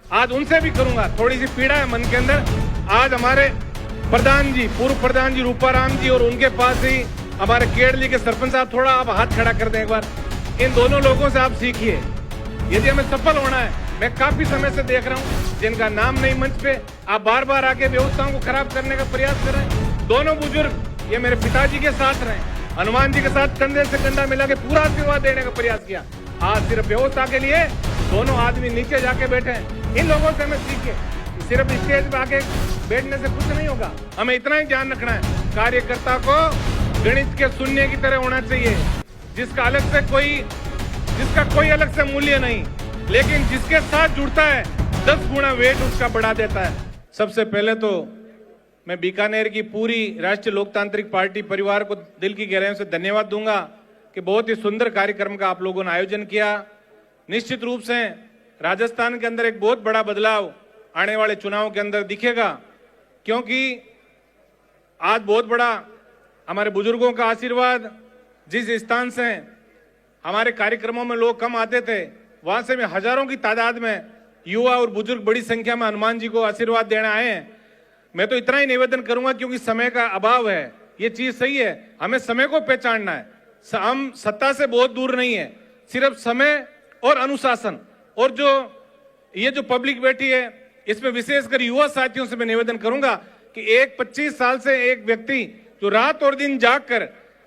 आज उनसे भी करूंगा। थोड़ी सी पीड़ा है मन के अंदर। आज हमारे प्रधान जी, पूर्व प्रधान जी रूपाराम जी और उनके पास ही हमारे केडली के सरपंच साहब, थोड़ा आप हाथ खड़ा कर दें एक बार। इन दोनों लोगों से आप सीखिए। यदि हमें सफल होना है, मैं काफी समय से देख रहा हूं जिनका नाम नहीं मंच पे, आप बार बार आके व्यवस्थाओं को खराब करने का प्रयास कर रहे हैं। दोनों बुजुर्ग ये मेरे पिताजी के साथ रहे, हनुमान जी के साथ कंधे से कंधा मिला के पूरा आशीर्वाद देने का प्रयास किया। आज सिर्फ व्यवस्था के लिए दोनों आदमी नीचे जाके बैठे हैं। इन लोगों से हमें सीखे। सिर्फ स्टेज पे आके बैठने से कुछ नहीं होगा। हमें इतना ही ध्यान रखना है, कार्यकर्ता को गणित के शून्य की तरह होना चाहिए, जिसका कोई अलग से मूल्य नहीं, लेकिन जिसके साथ जुड़ता है 10 गुना वेट उसका बढ़ा देता है। सबसे पहले तो मैं बीकानेर की पूरी राष्ट्रीय लोकतांत्रिक पार्टी परिवार को दिल की गहराइयों से धन्यवाद दूंगा कि बहुत ही सुंदर कार्यक्रम का आप लोगों ने आयोजन किया। निश्चित रूप से राजस्थान के अंदर एक बहुत बड़ा बदलाव आने वाले चुनाव के अंदर दिखेगा, क्योंकि आज बहुत बड़ा हमारे बुजुर्गों का आशीर्वाद, जिस स्थान से हमारे कार्यक्रमों में लोग कम आते थे, वहां से में हजारों की तादाद में युवा और बुजुर्ग बड़ी संख्या में हनुमान जी को आशीर्वाद देने आए हैं। मैं तो इतना ही निवेदन करूंगा, क्योंकि समय का अभाव है, ये चीज सही है, हमें समय को पहचानना है। हम सत्ता से बहुत दूर नहीं है, सिर्फ समय और अनुशासन। और ये जो पब्लिक बैठी है, इसमें विशेषकर युवा साथियों से मैं निवेदन करूंगा कि 25 साल से एक व्यक्ति जो रात और दिन जाग कर,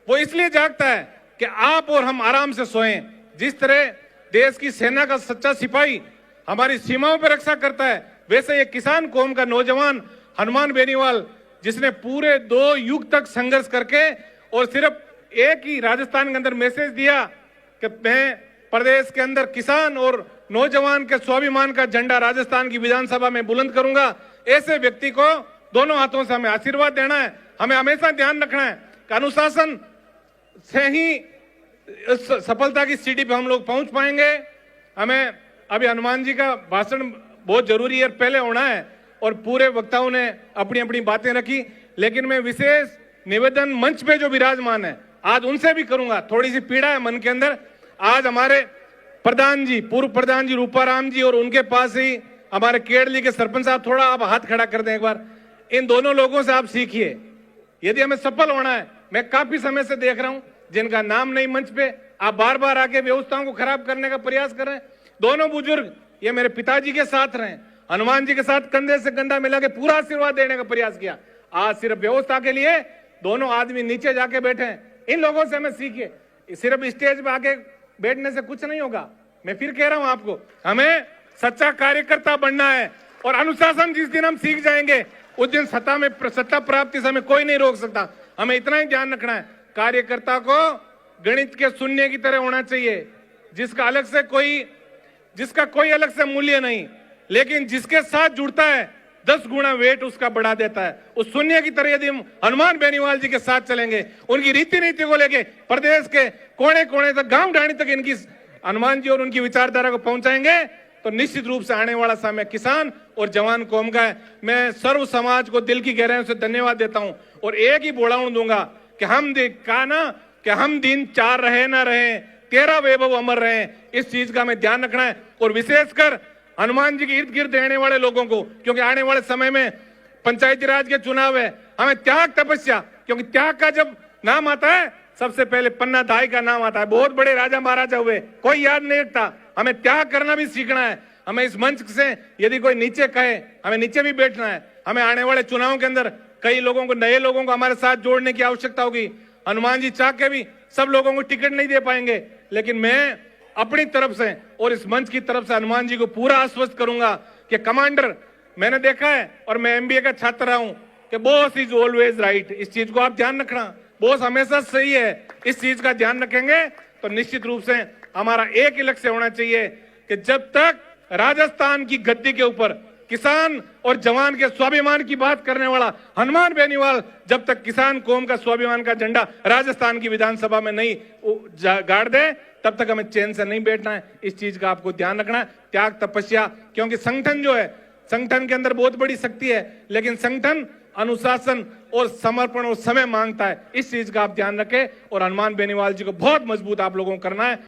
वो इसलिए जागता है कि आप और हम आराम से सोएं। जिस तरह देश की सेना का सच्चा सिपाही हमारी सीमाओं पर रक्षा करता है, वैसे ये किसान कौम का नौजवान हनुमान बेनीवाल, जिसने पूरे 2 युग तक संघर्ष करके और सिर्फ एक ही राजस्थान के अंदर मैसेज दिया कि मैं प्रदेश के अंदर किसान और नौजवान के स्वाभिमान का झंडा राजस्थान की विधानसभा में बुलंद करूंगा। ऐसे व्यक्ति को दोनों हाथों से हमें आशीर्वाद देना है। हमें हमेशा ध्यान रखना है कि अनुशासन से ही सफलता की सीढ़ी पे हम लोग पहुंच पाएंगे। हमें अभी हनुमान जी का भाषण बहुत जरूरी है, पहले होना है, और पूरे वक्ताओं ने अपनी अपनी बातें रखी, लेकिन मैं विशेष निवेदन मंच पे जो विराजमान है आज उनसे भी करूंगा। थोड़ी सी पीड़ा है मन के अंदर। आज हमारे प्रधान जी, पूर्व प्रधान जी रूपाराम जी और उनके पास ही हमारे केडली के सरपंच साहब, थोड़ा आप हाथ खड़ा कर दें एक बार। इन दोनों लोगों से आप सीखिए। यदि हमें सफल होना है, मैं काफी समय से देख रहा हूं जिनका नाम नहीं मंच पे, आप बार बार आके व्यवस्थाओं को खराब करने का प्रयास कर रहे हैं। दोनों बुजुर्ग ये मेरे पिताजी के साथ रहे, हनुमान जी के साथ कंधे से कंधा मिला के पूरा आशीर्वाद देने का प्रयास किया। आज सिर्फ व्यवस्था के लिए दोनों आदमी नीचे जाके बैठे हैं। इन लोगों से हमें सीखिए। सिर्फ स्टेज पे आके बैठने से कुछ नहीं होगा। मैं फिर कह रहा हूं आपको, हमें सच्चा कार्यकर्ता बनना है, और अनुशासन जिस दिन हम सीख जाएंगे उस दिन सत्ता प्राप्ति से हमें कोई नहीं रोक सकता। हमें इतना ही ध्यान रखना है, कार्यकर्ता को गणित के शून्य की तरह होना चाहिए, जिसका कोई अलग से मूल्य नहीं, लेकिन जिसके साथ जुड़ता है 10 गुना वेट उसका बढ़ा देता है। उस शून्य की तरह यदि हम हनुमान बेनीवाल जी के साथ चलेंगे, उनकी रीति नीति को लेके प्रदेश के कोने कोने तक, गांव ढाणी तक इनकी हनुमान जी और उनकी विचारधारा को पहुंचाएंगे, तो निश्चित रूप से आने वाला समय किसान और जवान कौम का है। मैं सर्व समाज को दिल की गहराइयों से धन्यवाद देता हूं, और एक ही बोलाऊं दूंगा कि हम दिन 4 रहे ना रहे, तेरा वैभव अमर रहे। इस चीज का हमें ध्यान रखना है, और विशेषकर हनुमान जी के इर्द गिर्द रहने वाले लोगों को, क्योंकि आने वाले समय में पंचायती राज के चुनाव है। हमें त्याग तपस्या, क्योंकि त्याग का जब नाम आता है सबसे पहले पन्ना दाई का नाम आता है। बहुत बड़े राजा महाराजा हुए, कोई याद नहीं रखता। हमें त्याग करना भी सीखना है। हमें इस मंच से यदि कोई नीचे कहे, हमें नीचे भी बैठना है। हमें आने वाले चुनाव के अंदर कई लोगों को, नए लोगों को हमारे साथ जोड़ने की आवश्यकता होगी। हनुमान जी चाह के भी सब लोगों को टिकट नहीं दे पाएंगे, लेकिन मैं अपनी तरफ से और इस मंच की तरफ से हनुमान जी को पूरा आश्वस्त करूंगा कि कमांडर, मैंने देखा है और मैं MBA का छात्र रहा हूं कि बॉस इज ऑलवेज राइट। इस चीज को आप ध्यान रखना, बॉस हमेशा सही है। इस चीज का ध्यान रखेंगे तो निश्चित रूप से हमारा एक ही लक्ष्य होना चाहिए कि जब तक राजस्थान की गद्दी के ऊपर किसान और जवान के स्वाभिमान की बात करने वाला हनुमान बेनीवाल, जब तक किसान कौम का स्वाभिमान का झंडा राजस्थान की विधानसभा में नहीं गाड़ दे, तब तक हमें चैन से नहीं बैठना है। इस चीज का आपको ध्यान रखना है। त्याग तपस्या, क्योंकि संगठन जो है, संगठन के अंदर बहुत बड़ी शक्ति है, लेकिन संगठन अनुशासन और समर्पण और समय मांगता है। इस चीज का आप ध्यान रखें, और हनुमान बेनीवाल जी को बहुत मजबूत आप लोगों को करना है।